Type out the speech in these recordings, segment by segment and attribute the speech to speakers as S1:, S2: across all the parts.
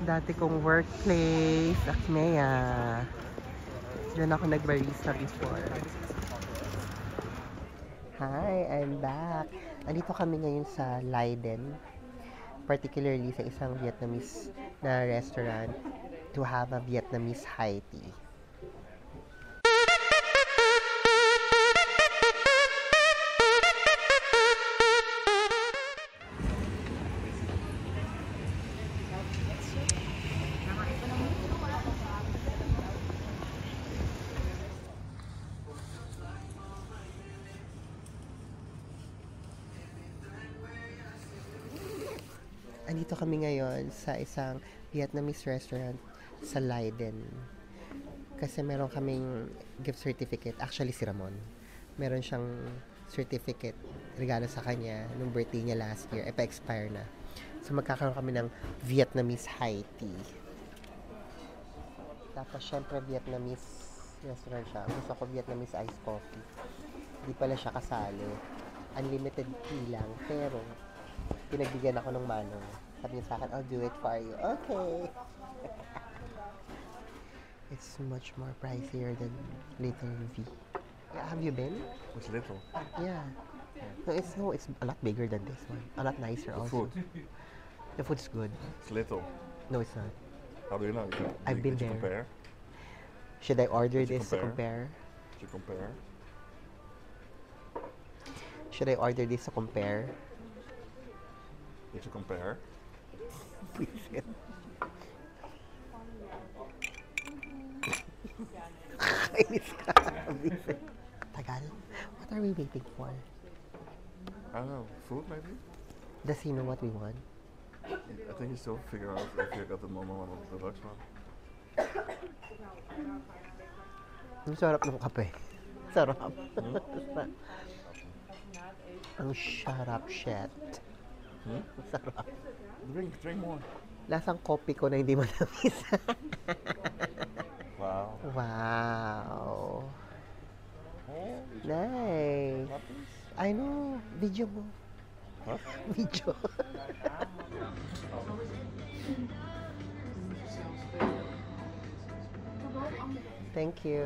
S1: Dati kong workplace, Acmea. Doon ako nag-barista before. Hi, I'm back. Andito kami ngayon sa Leiden. Particularly sa isang Vietnamese na restaurant to have a Vietnamese high tea. Andito kami ngayon sa isang Vietnamese restaurant sa Leiden. Kasi meron kaming gift certificate. Actually, si Ramon. Meron siyang certificate regalo sa kanya nung birthday niya last year. Pa-expire na. So, magkakaroon kami ng Vietnamese high tea. Tapos, syempre, Vietnamese restaurant siya. Gusto ko Vietnamese iced coffee. Hindi pala siya kasali. Unlimited tea lang. Pero, pinagbigyan ako ng manong. Sabi niya sa akin, I'll do it for you. Okay. It's much more pricier than Little V. Yeah, have you been?
S2: It's little.
S1: Yeah. No, it's a lot bigger than this one. A lot nicer
S2: The
S1: also.
S2: food.
S1: The food's good.
S2: It's little.
S1: No, it's not.
S2: How do you know?
S1: I've been
S2: Did you
S1: there.
S2: compare?
S1: Should I order
S2: Did you
S1: this to compare?
S2: Did you compare?
S1: Should I order this to compare?
S2: Did you compare?
S1: Please. Kainis ka. Tagal. What are we waiting for?
S2: I don't know. Food maybe?
S1: Does he know what we want?
S2: I think you still figure out if you got the normal one or the deluxe one.
S1: Ang sarap ng kape. Sarap. Ang sarap shit. Sarap.
S2: Drink more.
S1: Lasang kopi ko na hindi matamis.
S2: Wow.
S1: Wow. Nice. I know. Video mo.
S2: Huh?
S1: Video. Thank you.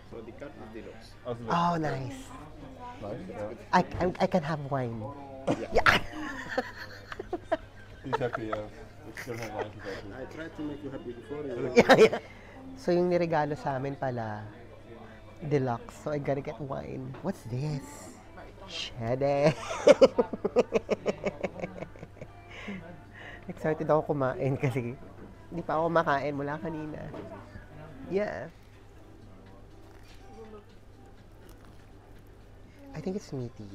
S3: So the cut is deluxe.
S1: Oh, nice.
S2: Nice. Yeah.
S1: I can have wine. Yeah.
S2: He's happy. It's still have wine. He's happy.
S3: I tried to make you happy before.
S1: Yeah. So yung niregalo sa amin pala, deluxe. So I gotta get wine. What's this? Shede. Excited ako kumain kasi hindi pa ako kumakain mula kanina. Yeah. I think it's meaty.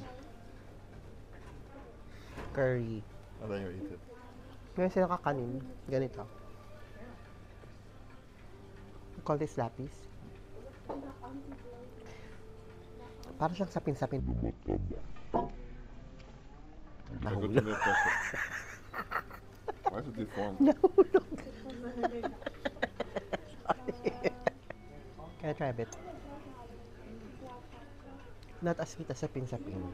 S1: Curry.
S2: And then you eat it.
S1: Ngayon sila kakanin. Ganito. We call this lapis. Para siyang sapin-sapin. Nahulog.
S2: Why is it deformed?
S1: Nahulog. Can I try a bit? Not as sweet as sapin-sapin.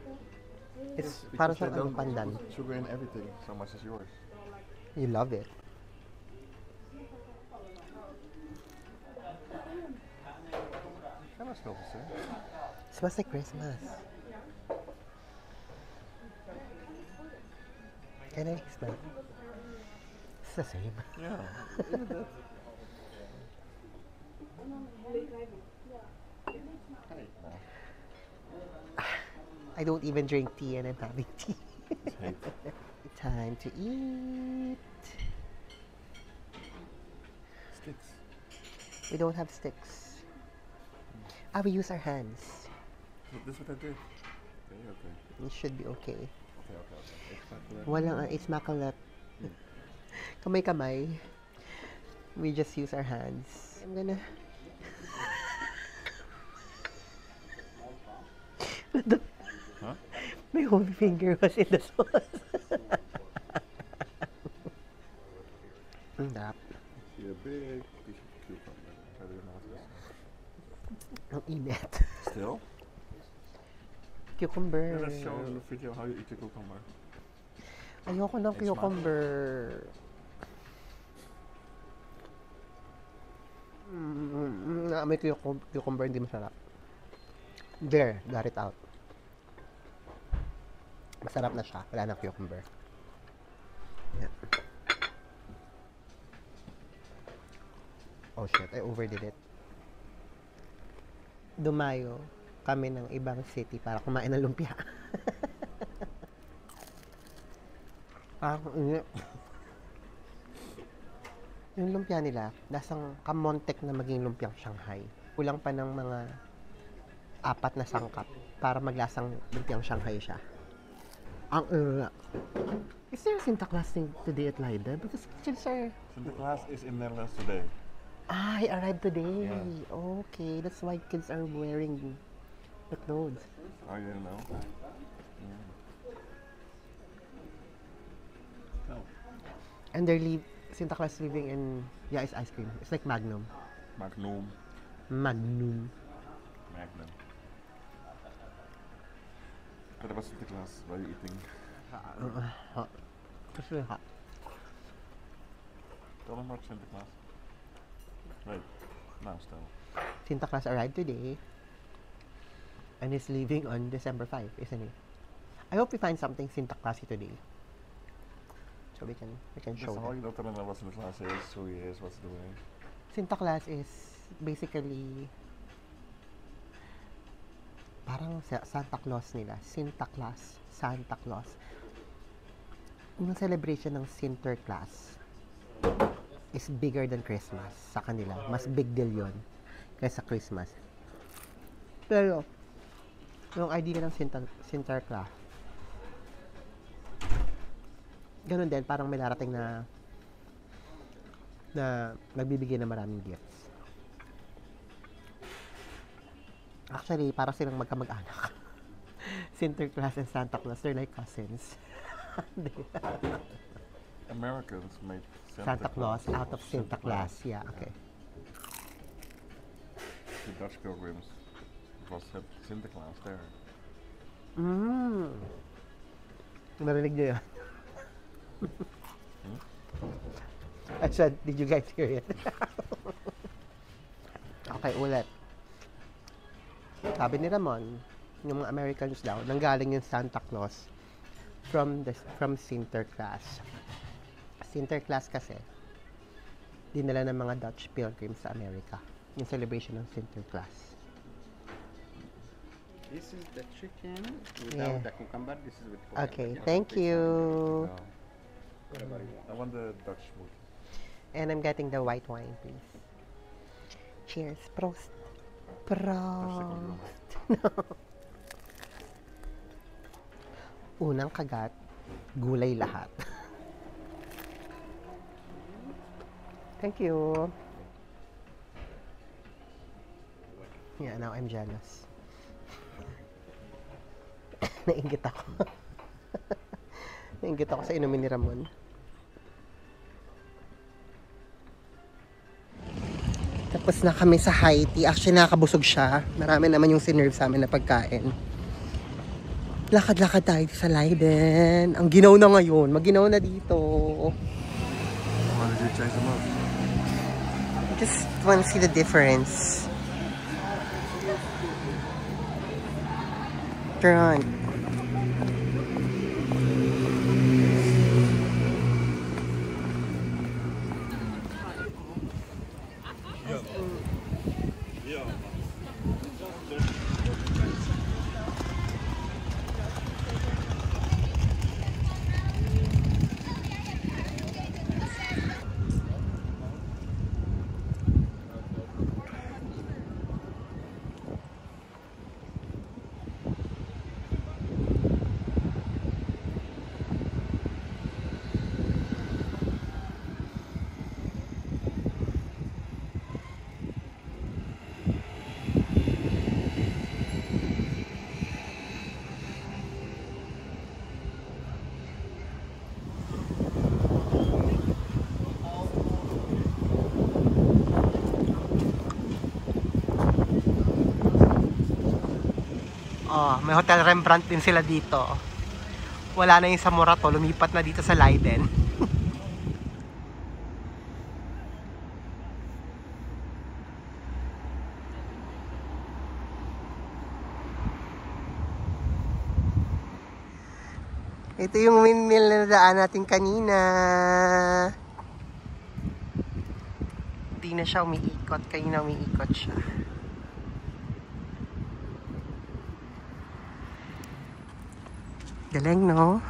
S1: It's para
S2: Because they
S1: siyang
S2: don't
S1: pandan.
S2: put sugar in everything so much as yours.
S1: You love it.
S2: That must feel the same.
S1: It smells like Christmas. Can I smell? It's the same.
S2: Yeah. Even that.
S1: I don't even drink tea and I'm having tea.
S2: Hate.
S1: Time to eat.
S2: Sticks.
S1: We don't have sticks. We use our hands.
S2: This is what I did. Okay.
S1: It should be okay.
S2: Okay. It's not correct.
S1: Walang, it's makalat. Kamay-kamay. We just use our hands. I'm gonna...
S2: Huh?
S1: My whole finger was in the sauce. Ang sarap.
S2: See a big piece of cucumber. How do you know what this
S1: Ang init.
S2: is? Still?
S1: Cucumber.
S2: Let's show in the video how you eat the cucumber.
S1: Ayoko ng
S2: It's
S1: cucumber. May cucumber, hindi masarap. There, got it out. Masarap na siya. Wala na cucumber. Yeah. Oh shit, I overdid it. Dumayo kami ng ibang city para kumain ng lumpia. Yung lumpia nila, lasang kamontek na maging lumpiang Shanghai. Kulang pa ng mga 4 na sangkap para maglasang lumpiang Shanghai siya. Is there a Santa Claus thing today at Leiden? Because kids are...
S2: Santa Claus is in Netherlands today.
S1: Ah, he arrived today.
S2: Yeah.
S1: Okay, that's why kids are wearing the clothes.
S2: Oh, you didn't know? Yeah. No.
S1: And Santa Claus living in, it's ice cream. It's like Magnum.
S2: Magnum.
S1: Magnum.
S2: But about Santa Claus, what are you eating?
S1: Kasi hot.
S2: Tell them about Santa Claus. Right. Now still.
S1: Santa Claus arrived today. And he's leaving on December 5, isn't he? I hope we find something Santa Clausy today. So we can show
S2: That's all
S1: them.
S2: you don't tell them what Santa Claus is, who he is, what's doing.
S1: Santa Claus is basically parang Santa Claus nila. Santa Claus. Santa Claus. Yung celebration ng Sinterklaas is bigger than Christmas sa kanila. Mas big deal yun kaysa Christmas. Pero, yung idea ng Sinterklaas, ganun din, parang may darating na nagbibigay ng maraming gifts. Actually, parang silang magkamag-anak. Sinterklaas and Santa Claus, they're like cousins.
S2: Americans made
S1: Santa Claus out of Santa Claus. Yeah, okay.
S2: The Dutch pilgrims was Santa Claus there.
S1: Narinig niyo yun? I said, did you guys hear it? Okay, ulit. Sabi ni Ramon, yung mga Americans daw, nanggaling yung Santa Claus from Sinterklaas. Sinterklaas kasi, dinala ng mga Dutch pilgrims sa Amerika. Yung celebration ng Sinterklaas.
S3: This is the chicken without the cucumber. This is with cucumber.
S1: Okay, thank you.
S3: What about you?
S2: I want the Dutch food.
S1: And I'm getting the white wine, please. Cheers. Prost. Prost. Unang kagat, gulay lahat. Thank you. Yeah, now I'm jealous. Nainggit ako. Nainggit ako sa inumin ni Ramon. Tapos na kami sa high tea. Actually, nakakabusog siya. Marami naman yung sinerve sa amin na pagkain. Lakad-lakad tayo sa Leiden. Ang ginaw na ngayon. Maginaw na dito.
S2: Why did you change them up?
S1: Just want to see the difference. Turn on. Oh, may Hotel Rembrandt din sila dito. Wala na yung sa Morato, lumipat na dito sa Leiden. Ito yung windmill na nadaan natin kanina. Di na siya umiikot. Kanina umiikot siya. Galing, no?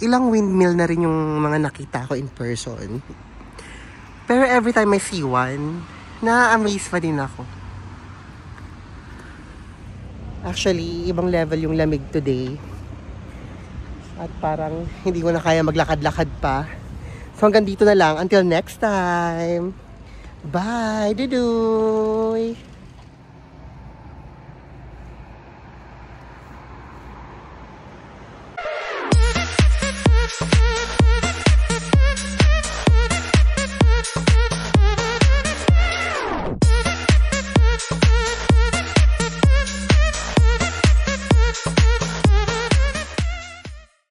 S1: Ilang windmill na rin yung mga nakita ko in person. Pero every time I see one, na-amaze pa din ako. Actually, ibang level yung lamig today. At parang hindi ko na kaya maglakad-lakad pa. So hanggang dito na lang. Until next time. Bye, Dudoy!